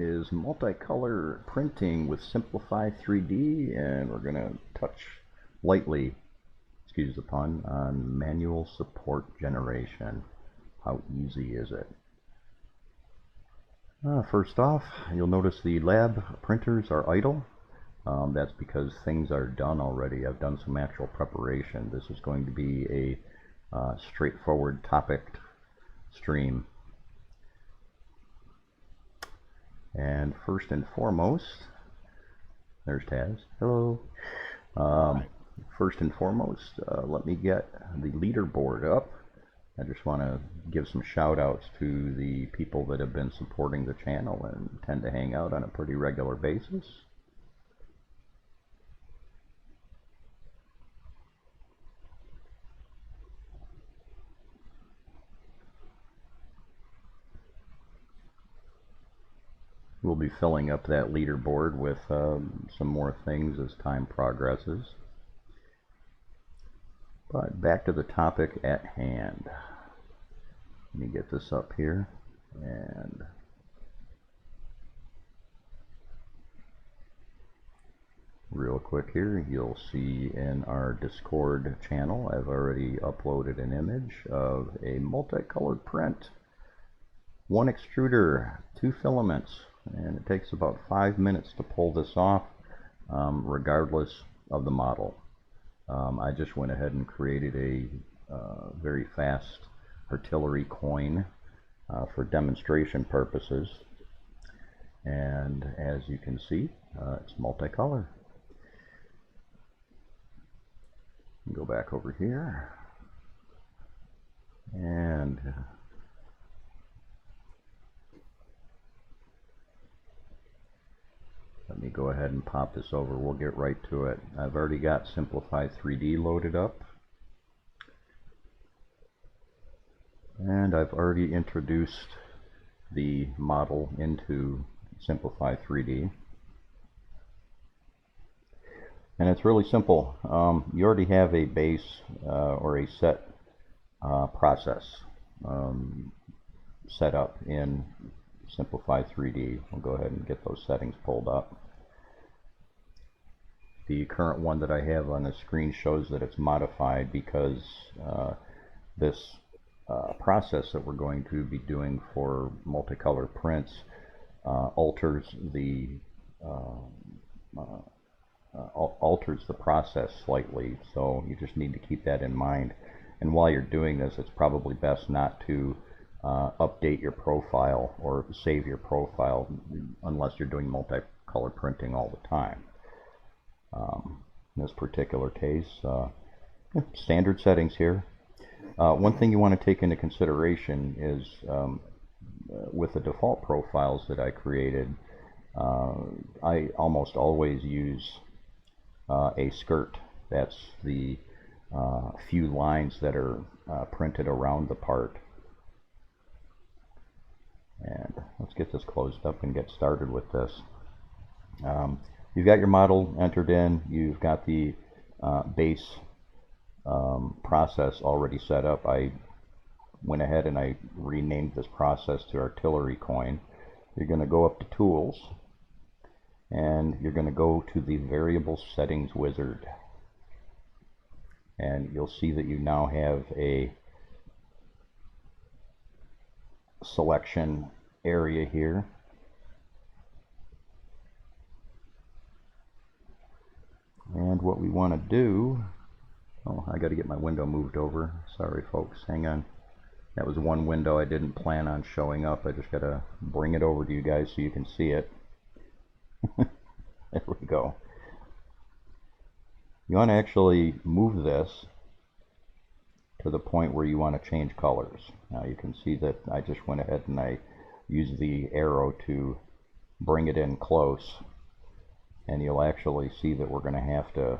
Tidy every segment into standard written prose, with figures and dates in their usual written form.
Is multicolor printing with Simplify 3D, and we're going to touch lightly, excuse the pun, on manual support generation. How easy is it? First off, you'll notice the lab printers are idle. That's because things are done already. I've done some actual preparation. This is going to be a straightforward topic stream. And first and foremost, there's Taz. Hello. First and foremost, let me get the leaderboard up. I just want to give some shout outs to the people that have been supporting the channel and tend to hang out on a pretty regular basis. We'll be filling up that leaderboard with some more things as time progresses. But back to the topic at hand. Let me get this up here, and real quick here, you'll see in our Discord channel I've already uploaded an image of a multicolored print. One extruder, 2 filaments, and it takes about 5 minutes to pull this off, regardless of the model. I just went ahead and created a very fast artillery coin for demonstration purposes, and as you can see, it's multicolor. Go back over here, and let me go ahead and pop this over. We'll get right to it. I've already got Simplify 3D loaded up, and I've already introduced the model into Simplify 3D. And it's really simple. You already have a base or a set process set up in Simplify 3D. We'll go ahead and get those settings pulled up. The current one that I have on the screen shows that it's modified because this process that we're going to be doing for multicolor prints alters the process slightly, so you just need to keep that in mind. And while you're doing this, it's probably best not to update your profile or save your profile unless you're doing multicolor printing all the time. In this particular case, standard settings here. One thing you want to take into consideration is with the default profiles that I created, I almost always use a skirt. That's the few lines that are printed around the part. And let's get this closed up and get started with this. You've got your model entered in. You've got the base process already set up. I went ahead and I renamed this process to Artillery Coin. You're going to go up to Tools, and you're going to go to the Variable Settings wizard, and you'll see that you now have a selection area here. And what we want to do, oh, I got to get my window moved over. Sorry folks, hang on. That was one window I didn't plan on showing up. I just got to bring it over to you guys so you can see it. There we go. You want to actually move this to the point where you want to change colors. Now you can see that I just went ahead and I used the arrow to bring it in close, and you'll actually see that we're going to have to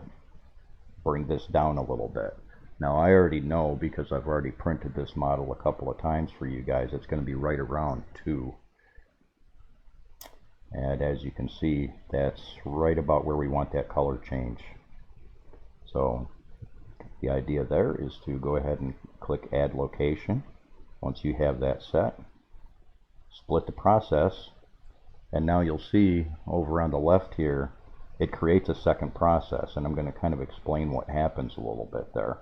bring this down a little bit. Now I already know, because I've already printed this model a couple of times for you guys, it's going to be right around 2. And as you can see, that's right about where we want that color change. So the idea there is to go ahead and click Add Location. Once you have that set, split the process, And now you'll see over on the left here, it creates a second process, and I'm going to kind of explain what happens a little bit there.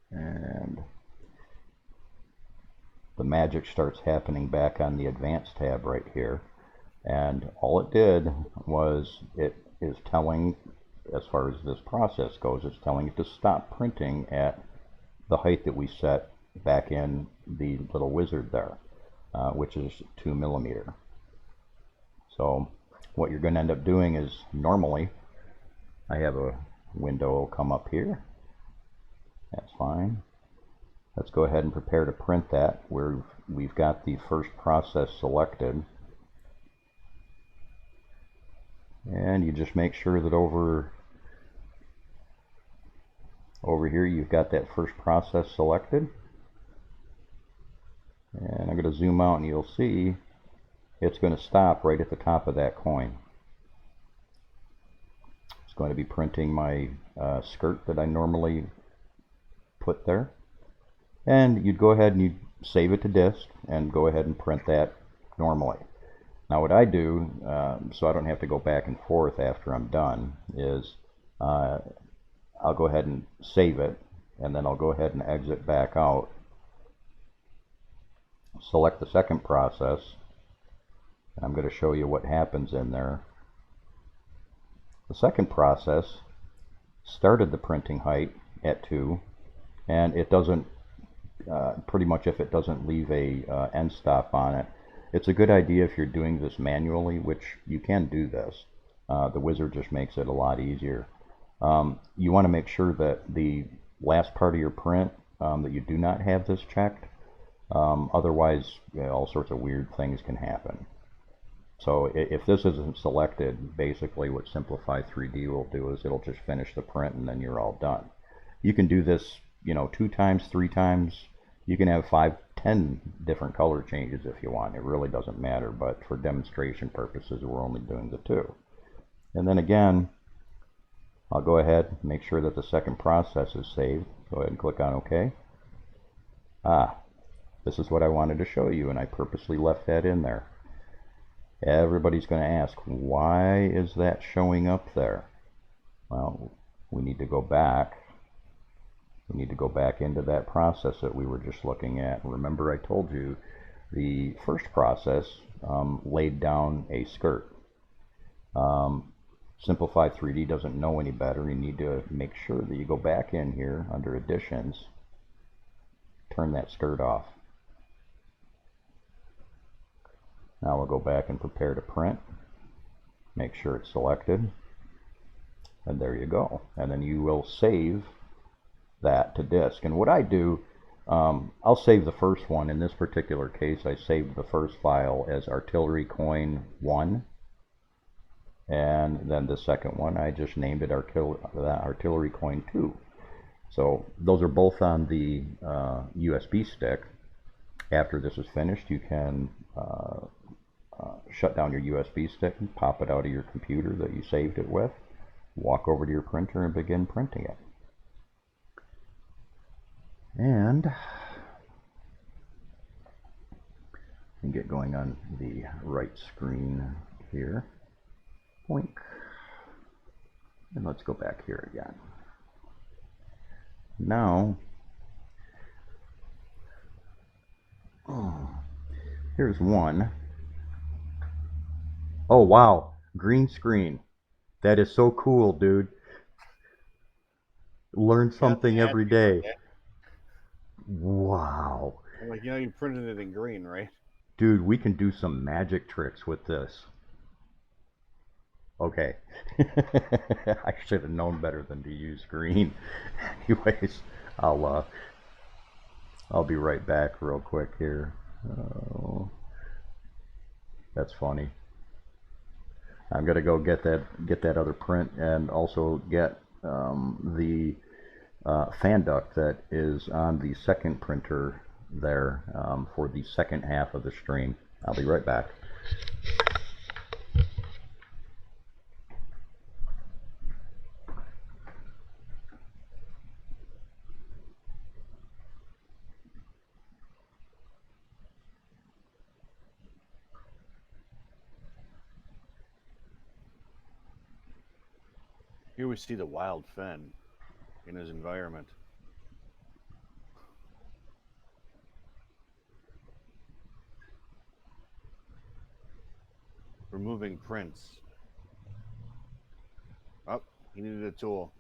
And the magic starts happening back on the Advanced tab right here. And all it did was, it is telling, as far as this process goes, it's telling it to stop printing at the height that we set back in the little wizard there, which is 2 millimeter. So what you're going to end up doing is, normally I have a window come up here. That's fine. Let's go ahead and prepare to print that, where we've got the first process selected. And you just make sure that over here you've got that first process selected. And I'm going to zoom out and you'll see it's going to stop right at the top of that coin. It's going to be printing my skirt that I normally put there. And you'd go ahead and you'd save it to disk and go ahead and print that normally. Now what I do, so I don't have to go back and forth after I'm done, is I'll go ahead and save it, and then I'll go ahead and exit back out, select the second process. I'm going to show you what happens in there. The second process started the printing height at 2, and it doesn't, pretty much if it doesn't leave a end stop on it, it's a good idea if you're doing this manually, which you can do this. The wizard just makes it a lot easier. You want to make sure that the last part of your print, that you do not have this checked. Otherwise, all sorts of weird things can happen. So if this isn't selected, basically what Simplify 3D will do is it'll just finish the print and then you're all done. You can do this, 2 times, 3 times. You can have 5, 10 different color changes if you want. It really doesn't matter, but for demonstration purposes, we're only doing the 2. And then again, I'll go ahead and make sure that the second process is saved. Go ahead and click on OK. This is what I wanted to show you, and I purposely left that in there. Everybody's going to ask, why is that showing up there? Well, we need to go back. We need to go back into that process that we were just looking at. Remember, I told you the first process laid down a skirt. Simplify 3D doesn't know any better. You need to make sure that you go back in here under Additions, turn that skirt off. Now we'll go back and prepare to print. Make sure it's selected. And there you go. And then you will save that to disk. And what I do, I'll save the first one. In this particular case, I saved the first file as Artillery Coin 1. And then the second one, I just named it Artillery Coin 2. So those are both on the USB stick. After this is finished, you can shut down your USB stick and pop it out of your computer that you saved it with, walk over to your printer and begin printing it. And get going on the right screen here. Boink. And let's go back here again. Now, here's one. Oh wow, green screen. That is so cool, dude. Learn something every day. Wow. Like, you printed it in green, right? Dude, we can do some magic tricks with this. Okay. I should have known better than to use green. Anyways, I'll be right back real quick here. That's funny. I'm gonna go get that other print and also get the fan duct that is on the second printer there for the second half of the stream. I'll be right back. Here we see the wild fen in his environment. Removing prints. Oh, he needed a tool.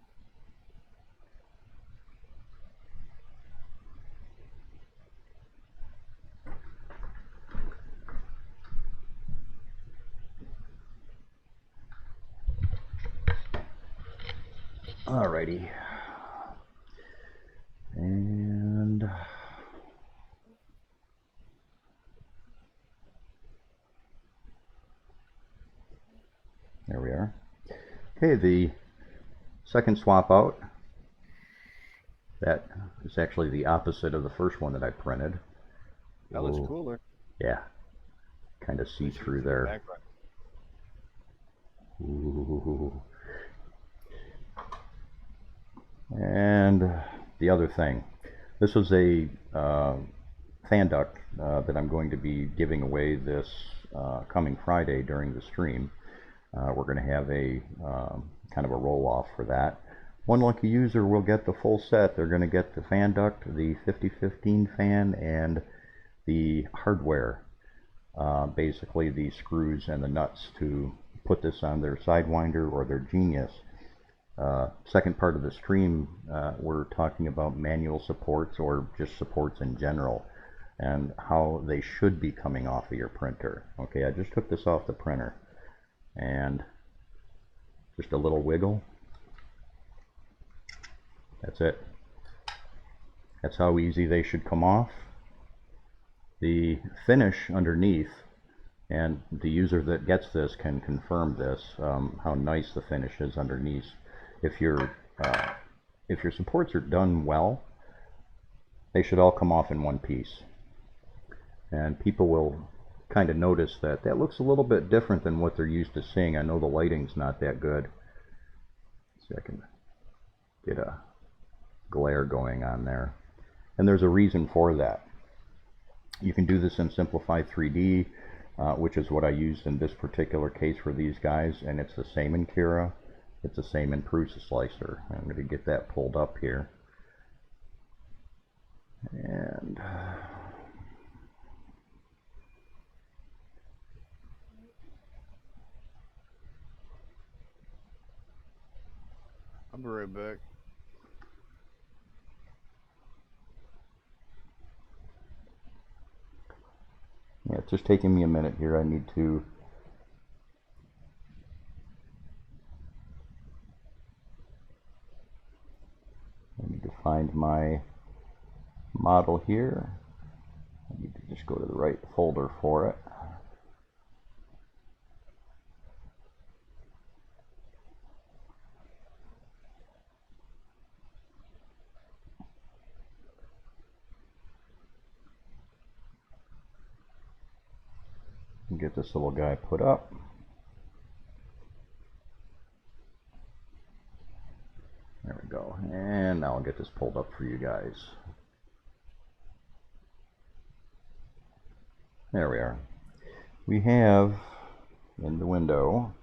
Alrighty. And there we are. Okay, the second swap out, that is actually the opposite of the first one that I printed. That looks Ooh. cooler. Yeah, kind of see through there. Ooh. And the other thing, this was a fan duct that I'm going to be giving away this coming Friday during the stream. We're going to have a kind of a roll-off for that. One lucky user will get the full set. They're going to get the fan duct, the 5015 fan, and the hardware, basically the screws and the nuts to put this on their Sidewinder or their Genius. Second part of the stream, we're talking about manual supports or just supports in general and how they should be coming off of your printer. Okay, I just took this off the printer and just a little wiggle. That's it. That's how easy they should come off. The finish underneath, and the user that gets this can confirm this, how nice the finish is underneath. If your supports are done well, they should all come off in one piece. And people will kind of notice that that looks a little bit different than what they're used to seeing. I know the lighting's not that good. Let's see if I can get a glare going on there. And there's a reason for that. You can do this in Simplify 3D, which is what I used in this particular case for these guys, and it's the same in Kira. It's the same in Prusa Slicer. I'm going to get that pulled up here. And I'll be right back. yeah, it's just taking me a minute here. I need to find my model here. I need to just go to the right folder for it. And get this little guy put up. There we go. And now I'll get this pulled up for you guys. There we are. We have in the window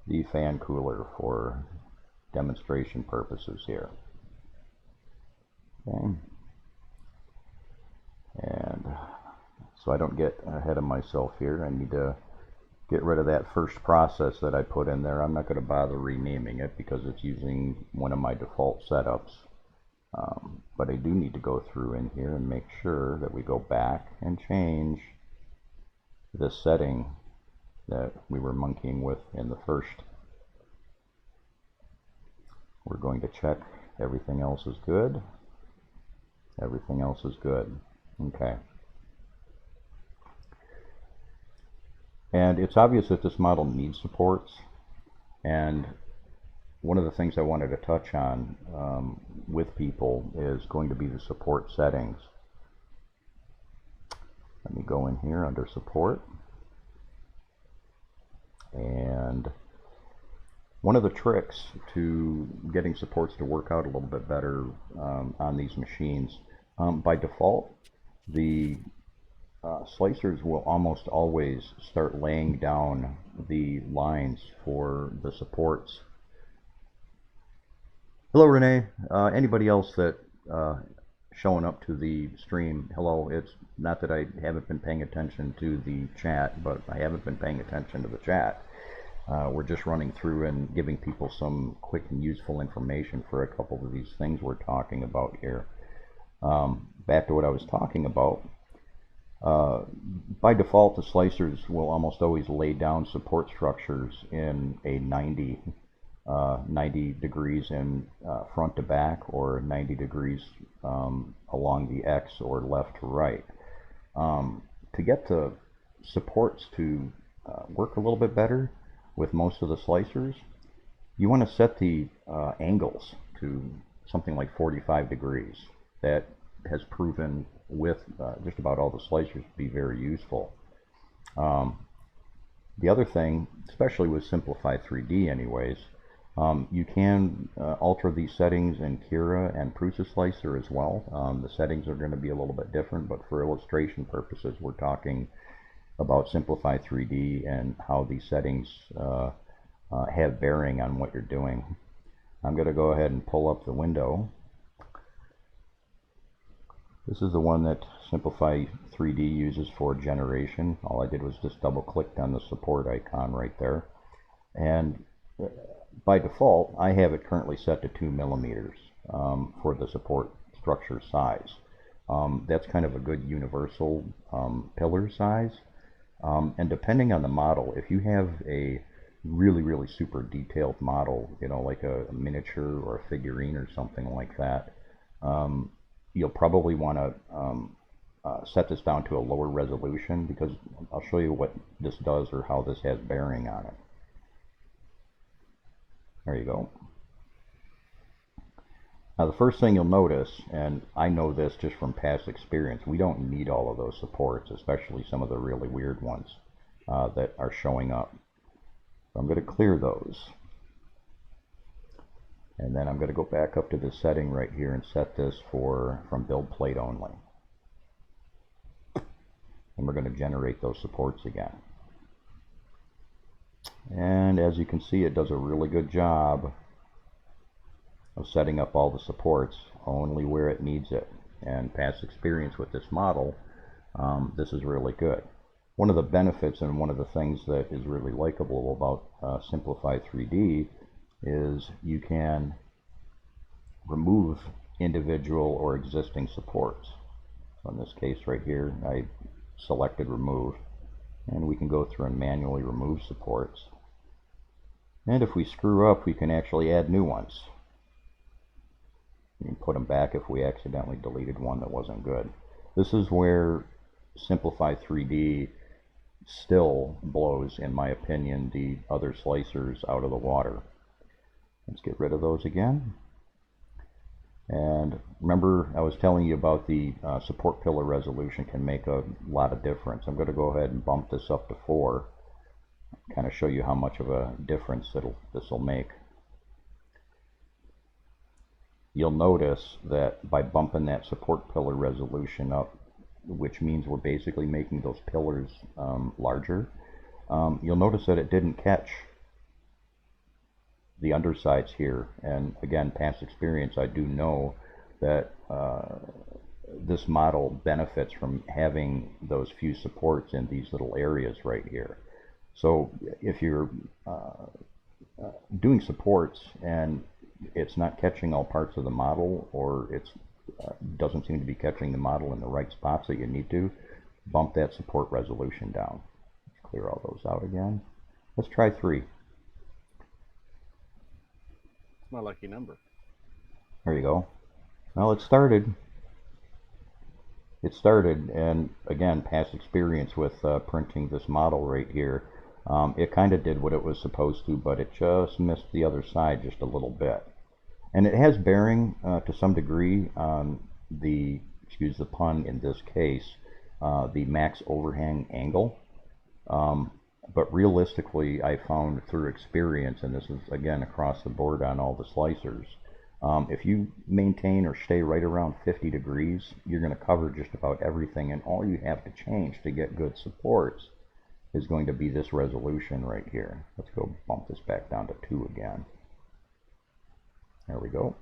the fan cooler for demonstration purposes here. Okay. And so I don't get ahead of myself here, I need to get rid of that first process that I put in there. I'm not going to bother renaming it because it's using one of my default setups. But I do need to go through in here and make sure that we go back and change the setting that we were monkeying with in the first. We're going to check everything else is good. Everything else is good. Okay. And it's obvious that this model needs supports, and one of the things I wanted to touch on with people is going to be the support settings. Let me go in here under support, and one of the tricks to getting supports to work out a little bit better on these machines, by default, the slicers will almost always start laying down the lines for the supports Hello, Renee. Anybody else that showing up to the stream, hello. It's not that I haven't been paying attention to the chat, but I haven't been paying attention to the chat. We're just running through and giving people some quick and useful information for a couple of these things we're talking about here. Back to what I was talking about. By default, the slicers will almost always lay down support structures in a 90 degrees in front to back, or 90 degrees along the X or left to right. To get the supports to work a little bit better with most of the slicers, you want to set the angles to something like 45 degrees. That has proven with just about all the slicers to be very useful. The other thing, especially with Simplify 3D anyways, you can alter these settings in Kira and Prusa Slicer as well. The settings are going to be a little bit different, but for illustration purposes, we're talking about Simplify 3D and how these settings have bearing on what you're doing. I'm going to go ahead and pull up the window. This is the one that Simplify 3D uses for generation. All I did was just double clicked on the support icon right there. And by default, I have it currently set to 2 millimeters for the support structure size. That's kind of a good universal pillar size. And depending on the model, if you have a really super detailed model, you know, like a miniature or a figurine or something like that, you'll probably want to set this down to a lower resolution, because I'll show you what this does or how this has bearing on it. There you go. Now the first thing you'll notice, and I know this just from past experience, we don't need all of those supports, especially some of the really weird ones that are showing up. So I'm going to clear those. And then I'm going to go back up to the setting right here and set this from build plate only. And we're going to generate those supports again. And as you can see, it does a really good job of setting up all the supports only where it needs it. And past experience with this model, this is really good. One of the benefits and one of the things that is really likable about Simplify 3D is you can remove individual or existing supports. So in this case right here, I selected remove, and we can go through and manually remove supports. And if we screw up, we can actually add new ones. We can put them back if we accidentally deleted one that wasn't good. This is where Simplify 3D still blows, in my opinion, the other slicers out of the water. Let's get rid of those again. And remember, I was telling you about the support pillar resolution can make a lot of difference. I'm going to go ahead and bump this up to 4, kind of show you how much of a difference this will make. You'll notice that by bumping that support pillar resolution up, which means we're basically making those pillars larger, you'll notice that it didn't catch the undersides here. And again, past experience, I do know that this model benefits from having those few supports in these little areas right here. So if you're doing supports and it's not catching all parts of the model, or it's doesn't seem to be catching the model in the right spots that you need to, bump that support resolution down. Let's clear all those out again. Let's try 3. It's my lucky number. There you go. Well, it started. It started, and again, past experience with printing this model right here, it kind of did what it was supposed to, but it just missed the other side just a little bit. And it has bearing to some degree on the, excuse the pun in this case, the max overhang angle. But realistically, I found through experience, and this is again across the board on all the slicers, if you maintain or stay right around 50 degrees, you're going to cover just about everything, and all you have to change to get good supports is going to be this resolution right here. Let's go bump this back down to 2 again. There we go.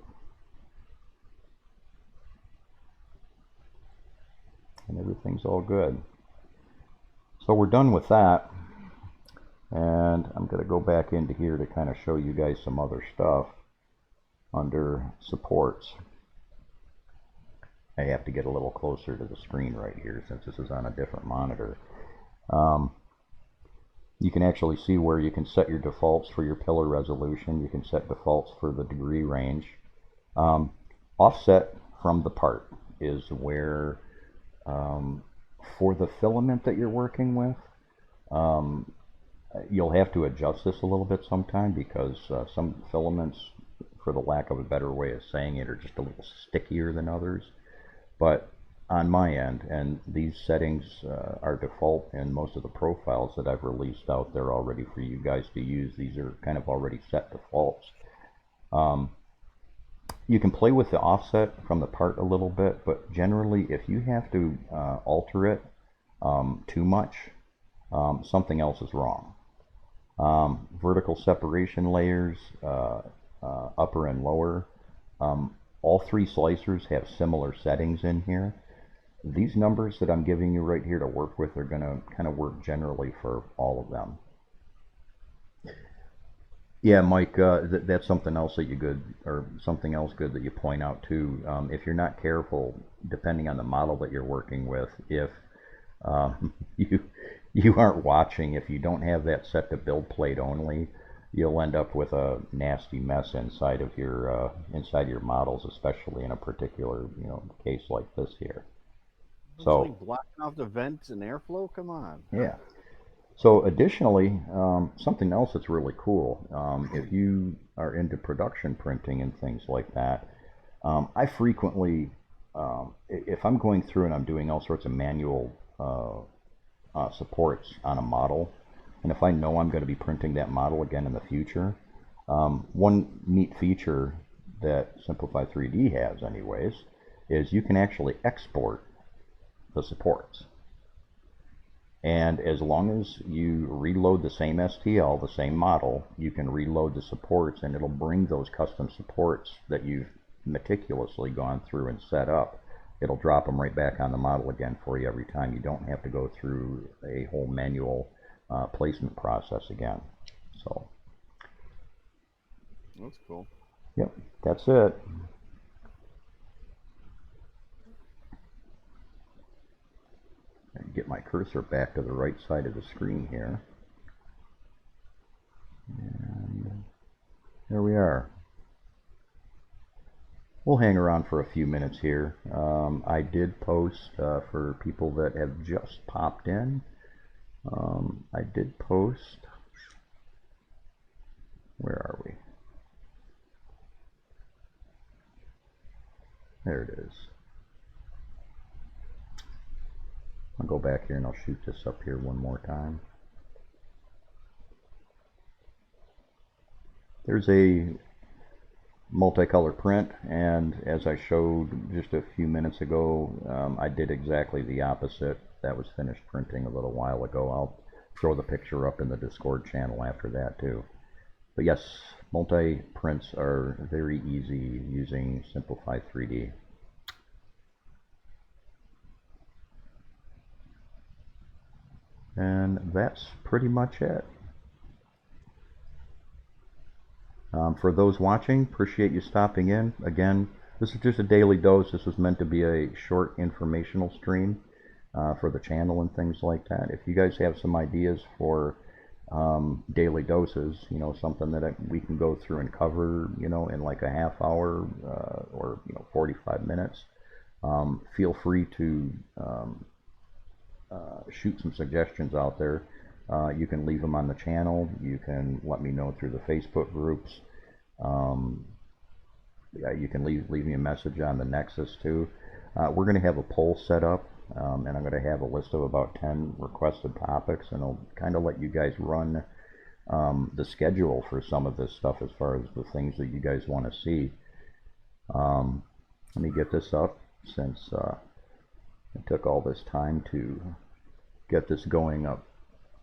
and everything's all good. So we're done with that, and I'm going to go back into here to kind of show you guys some other stuff under supports. I have to get a little closer to the screen right here since this is on a different monitor. You can actually see where you can set your defaults for your pillar resolution. You can set defaults for the degree range. Offset from the part is where, for the filament that you're working with, you'll have to adjust this a little bit sometime because some filaments, for the lack of a better way of saying it, are just a little stickier than others. But on my end, and these settings are default in most of the profiles that I've released out there already for you guys to use. These are kind of already set defaults. You can play with the offset from the part a little bit, but generally if you have to alter it too much, something else is wrong. Vertical separation layers, upper and lower, all three slicers have similar settings in here. These numbers that I'm giving you right here to work with are going to kind of work generally for all of them. Yeah, Mike, that's something else that something else good that you point out too. If you're not careful, depending on the model that you're working with, if you aren't watching, if you don't have that set to build plate only, you'll end up with a nasty mess inside of your models, especially in a particular case like this here. So like blocking off the vents and airflow. Come on. Yeah. So additionally, something else that's really cool, if you are into production printing and things like that, I frequently, if I'm going through and I'm doing all sorts of manual supports on a model, and if I know I'm going to be printing that model again in the future, one neat feature that Simplify 3D has anyways, is you can actually export the supports. And as long as you reload the same STL, the same model, you can reload the supports and it'll bring those custom supports that you've meticulously gone through and set up. It'll drop them right back on the model again for you every time. You don't have to go through a whole manual placement process again. So that's cool. Yep, that's it. Get my cursor back to the right side of the screen here. And there we are. We'll hang around for a few minutes here. I did post for people that have just popped in. I did post. Where are we? There it is. I'll go back here and I'll shoot this up here one more time. There's a multicolor print, and as I showed just a few minutes ago, I did exactly the opposite. That was finished printing a little while ago. I'll throw the picture up in the Discord channel after that too. But yes, multi-prints are very easy using Simplify 3D. And that's pretty much it. For those watching, appreciate you stopping in. Again, this is just a daily dose. This was meant to be a short informational stream for the channel and things like that. If you guys have some ideas for daily doses, something that we can go through and cover, in like a half hour or 45 minutes, feel free to shoot some suggestions out there. You can leave them on the channel. You can let me know through the Facebook groups. You can leave me a message on the Nexus too. We're going to have a poll set up, and I'm going to have a list of about 10 requested topics, and I'll kind of let you guys run the schedule for some of this stuff as far as the things that you guys want to see. Let me get this up since it took all this time to get this going up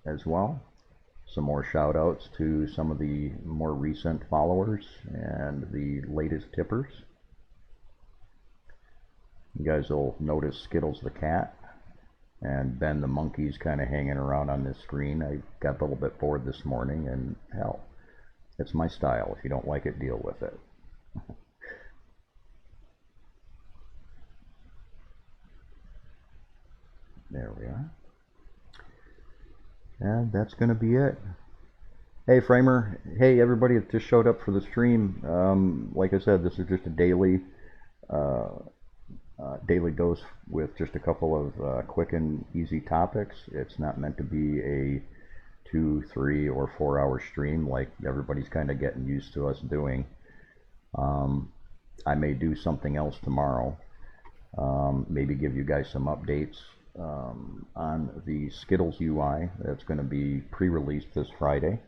as well. Some more shout outs to some of the more recent followers and the latest tippers. You guys will notice Skittles the cat And Ben the monkey's kind of hanging around on this screen. I got a little bit bored this morning, and hell, it's my style. If you don't like it, deal with it. There we are. And that's going to be it. Hey, Framer. Hey, everybody that just showed up for the stream. Like I said, this is just a daily dose with just a couple of quick and easy topics. It's not meant to be a 2, 3, or 4 hour stream like everybody's kind of getting used to us doing. I may do something else tomorrow. Maybe give you guys some updates on the Skittles UI that's going to be pre-released this Friday.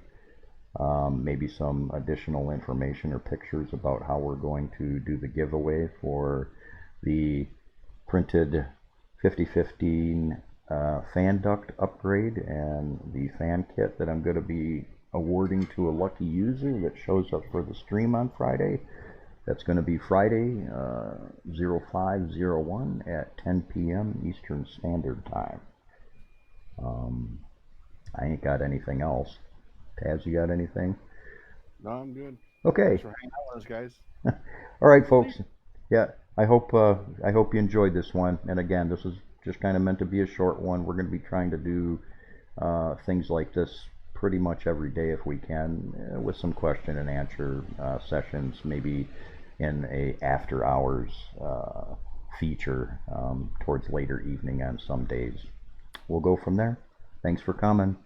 Maybe some additional information or pictures about how we're going to do the giveaway for the printed 5015 fan duct upgrade and the fan kit that I'm going to be awarding to a lucky user that shows up for the stream on Friday. That's going to be Friday, 0501 at 10 p.m. Eastern Standard Time. I ain't got anything else. Taz, you got anything? No, I'm good. Okay. Thanks for hanging out with us, guys. All right, folks. Yeah, I hope you enjoyed this one. And again, this is just kind of meant to be a short one. We're going to be trying to do things like this pretty much every day if we can, with some question and answer sessions, maybe in a after hours feature towards later evening on some days. We'll go from there. Thanks for coming.